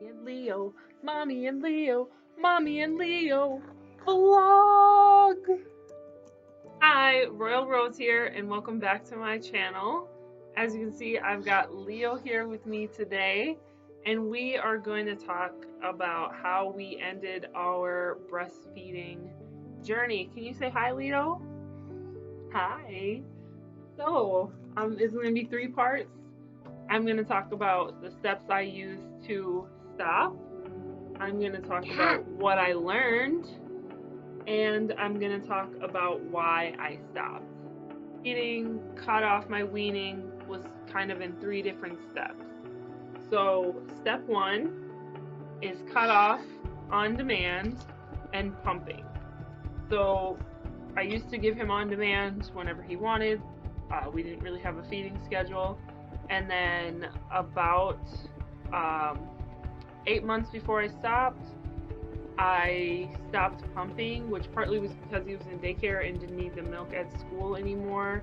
and Leo, Mommy and Leo, Mommy and Leo vlog. Hi, Royal Rose here, and welcome back to my channel. As you can see, I've got Leo here with me today, and we are going to talk about how we ended our breastfeeding journey. Can you say hi, Leo? Hi. It's going to be three parts. I'm going to talk about the steps I used to stop. I'm going to talk about what I learned, and I'm going to talk about why I stopped. Eating cut off my weaning was kind of in three different steps. So, step one is cut off on demand and pumping. So, I used to give him on demand whenever he wanted. We didn't really have a feeding schedule. And then, about 8 months before I stopped pumping, which partly was because he was in daycare and didn't need the milk at school anymore.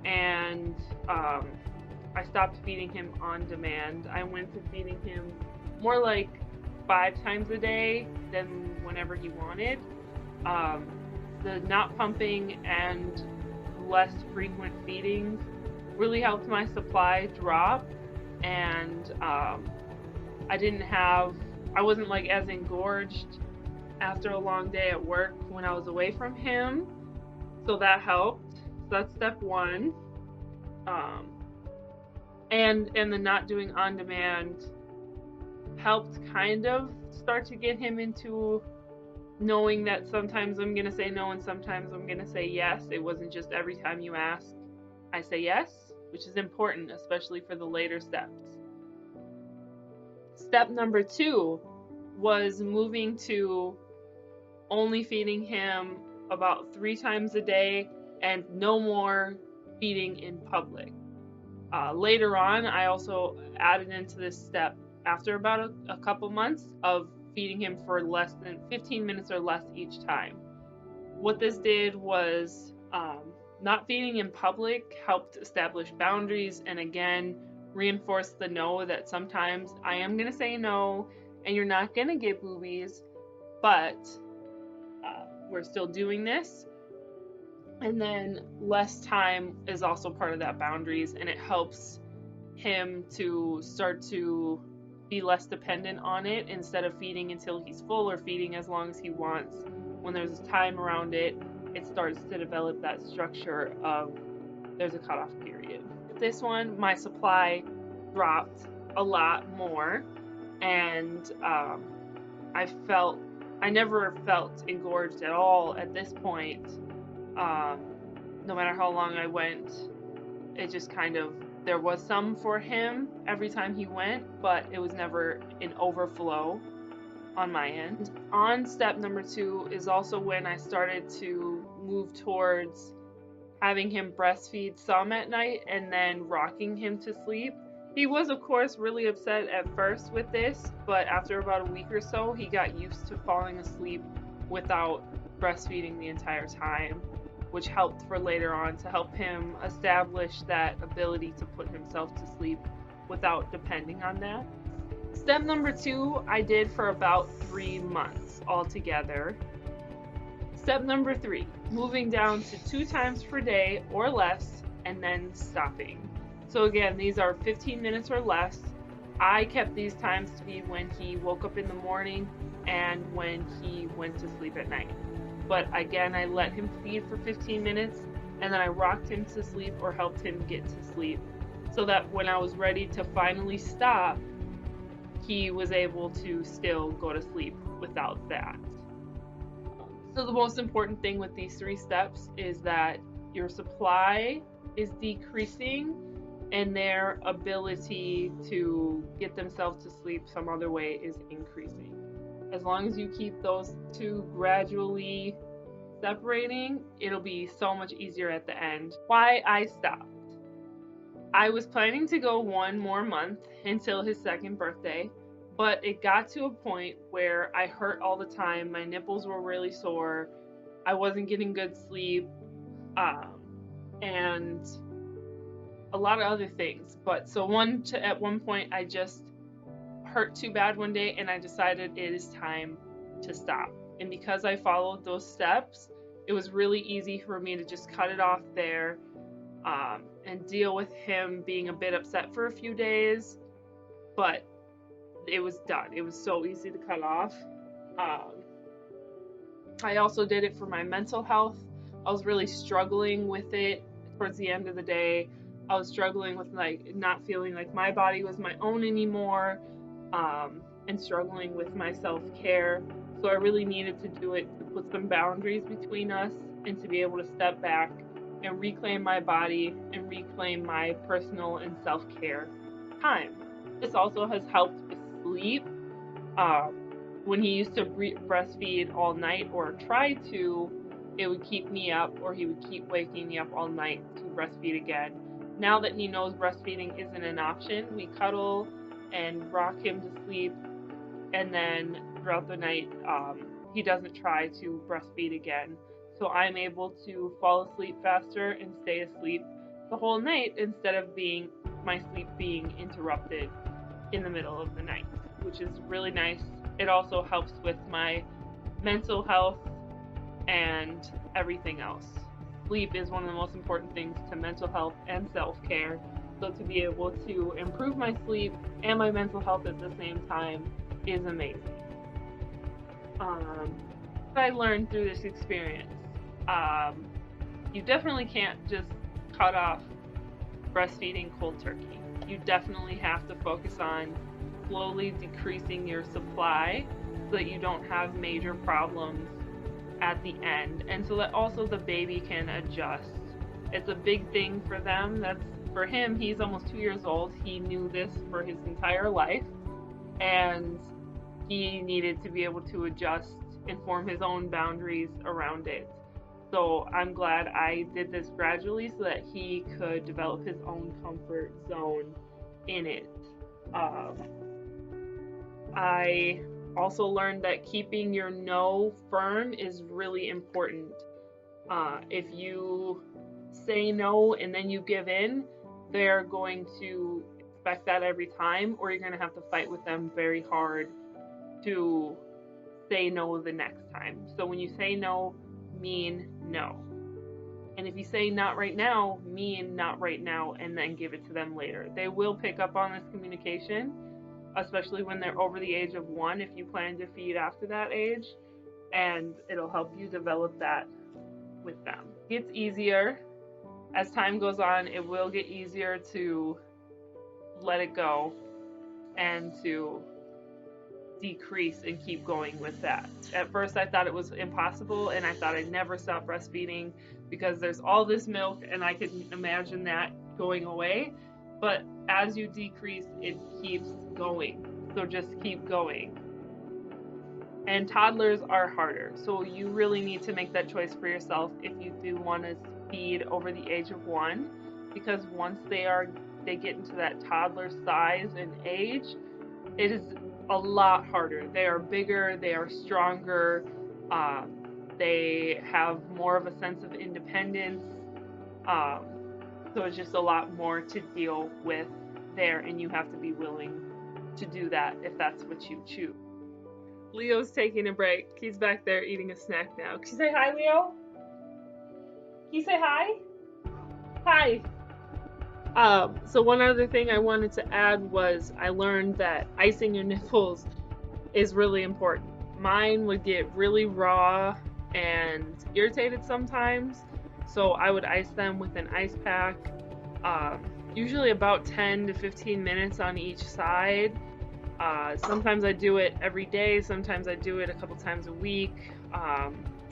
And I stopped feeding him on demand. I went to feeding him more like 5 times a day than whenever he wanted. The not pumping and less frequent feedings really helped my supply drop, and I wasn't like as engorged after a long day at work when I was away from him, so that helped. So that's step one. Um, and the not doing on demand helped kind of start to get him into knowing that sometimes I'm gonna say no and sometimes I'm gonna say yes. It wasn't just every time you ask, I say yes, which is important, especially for the later steps. Step number two was moving to only feeding him about 3 times a day and no more feeding in public. Later on, I also added into this step after about a couple months of feeding him for less than 15 minutes or less each time. What this did was not feeding in public helped establish boundaries and again reinforce the no, that sometimes I am going to say no and you're not going to get boobies, but we're still doing this. And then less time is also part of that boundaries, and it helps him to start to be less dependent on it instead of feeding until he's full or feeding as long as he wants. When there's time around it, it starts to develop that structure of there's a cutoff period. This one, my supply dropped a lot more, and I never felt engorged at all at this point. No matter how long I went, it just kind of, there was some for him every time he went, but it was never an overflow on my end. On step number two is also when I started to move towards having him breastfeed some at night and then rocking him to sleep. He was, of course, really upset at first with this, but after about a week or so, he got used to falling asleep without breastfeeding the entire time, which helped for later on to help him establish that ability to put himself to sleep without depending on that. Step number two, I did for about 3 months altogether. Step number three, moving down to 2 times per day or less and then stopping. So again, these are 15 minutes or less. I kept these times to be when he woke up in the morning and when he went to sleep at night. But again, I let him feed for 15 minutes and then I rocked him to sleep or helped him get to sleep so that when I was ready to finally stop, he was able to still go to sleep without that. So the most important thing with these three steps is that your supply is decreasing and their ability to get themselves to sleep some other way is increasing. As long as you keep those two gradually separating, it'll be so much easier at the end. Why I stopped. I was planning to go one more month until his second birthday, but it got to a point where I hurt all the time. My nipples were really sore. I wasn't getting good sleep, and a lot of other things. But so at one point, I just hurt too bad one day, and I decided it is time to stop. And because I followed those steps, it was really easy for me to just cut it off there, and deal with him being a bit upset for a few days. But it was done. It was so easy to cut off. Um, I also did it for my mental health. I was really struggling with it towards the end of the day. I was struggling with like not feeling like my body was my own anymore, and struggling with my self-care. So I really needed to do it to put some boundaries between us and to be able to step back and reclaim my body and reclaim my personal and self-care time. This also has helped with sleep. Um, when he used to breastfeed all night or try to, it would keep me up, or he would keep waking me up all night to breastfeed again. Now that he knows breastfeeding isn't an option, we cuddle and rock him to sleep, and then throughout the night, he doesn't try to breastfeed again. So I'm able to fall asleep faster and stay asleep the whole night instead of my sleep being interrupted in the middle of the night, which is really nice. It also helps with my mental health and everything else. Sleep is one of the most important things to mental health and self-care. So to be able to improve my sleep and my mental health at the same time is amazing. What I learned through this experience, you definitely can't just cut off breastfeeding cold turkey. You definitely have to focus on slowly decreasing your supply so that you don't have major problems at the end, and so that also the baby can adjust. It's a big thing for them. That's for him. He's almost 2 years old. He knew this for his entire life, and he needed to be able to adjust and form his own boundaries around it. So I'm glad I did this gradually so that he could develop his own comfort zone in it. I also learned that keeping your no firm is really important. If you say no and then you give in, they're going to expect that every time, or you're going to have to fight with them very hard to say no the next time. So when you say no, mean no. And if you say not right now, mean not right now, and then give it to them later. They will pick up on this communication, especially when they're over the age of 1 if you plan to feed after that age, and it'll help you develop that with them. It gets easier as time goes on. It will get easier to let it go and to decrease and keep going with that. At first I thought it was impossible, and I thought I'd never stop breastfeeding because there's all this milk and I could imagine that going away. But as you decrease, it keeps going. So just keep going. And toddlers are harder. So you really need to make that choice for yourself if you do want to feed over the age of 1, because once they get into that toddler size and age, it is a lot harder. They are bigger, they are stronger, they have more of a sense of independence. So it's just a lot more to deal with there, and you have to be willing to do that if that's what you choose. Leo's taking a break. He's back there eating a snack now. Can you say hi, Leo? Can you say hi? Hi. So one other thing I wanted to add was I learned that icing your nipples is really important. Mine would get really raw and irritated sometimes, so I would ice them with an ice pack, usually about 10 to 15 minutes on each side. Sometimes I do it every day, sometimes I do it a couple times a week,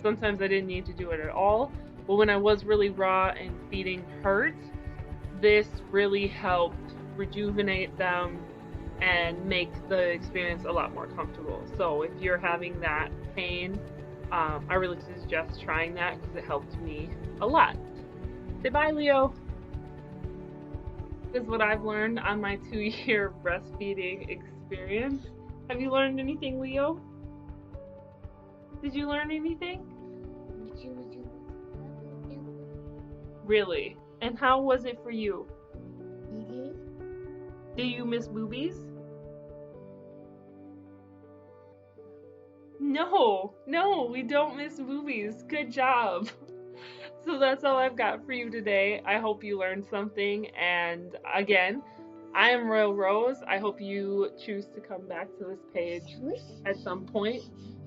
sometimes I didn't need to do it at all, but when I was really raw and feeding hurt, this really helped rejuvenate them and make the experience a lot more comfortable. So if you're having that pain, I really suggest trying that because it helped me a lot. Say bye, Leo. This is what I've learned on my 2-year breastfeeding experience. Have you learned anything, Leo? Did you learn anything? Really? And how was it for you? Do you miss boobies? No, we don't miss movies. Good job. So that's all I've got for you today. I hope you learned something. And again, I am Royal Rose. I hope you choose to come back to this page at some point.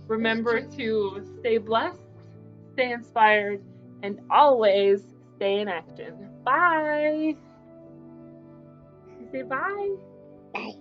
Remember to stay blessed, stay inspired, and always stay in action. Bye. Say bye. Bye.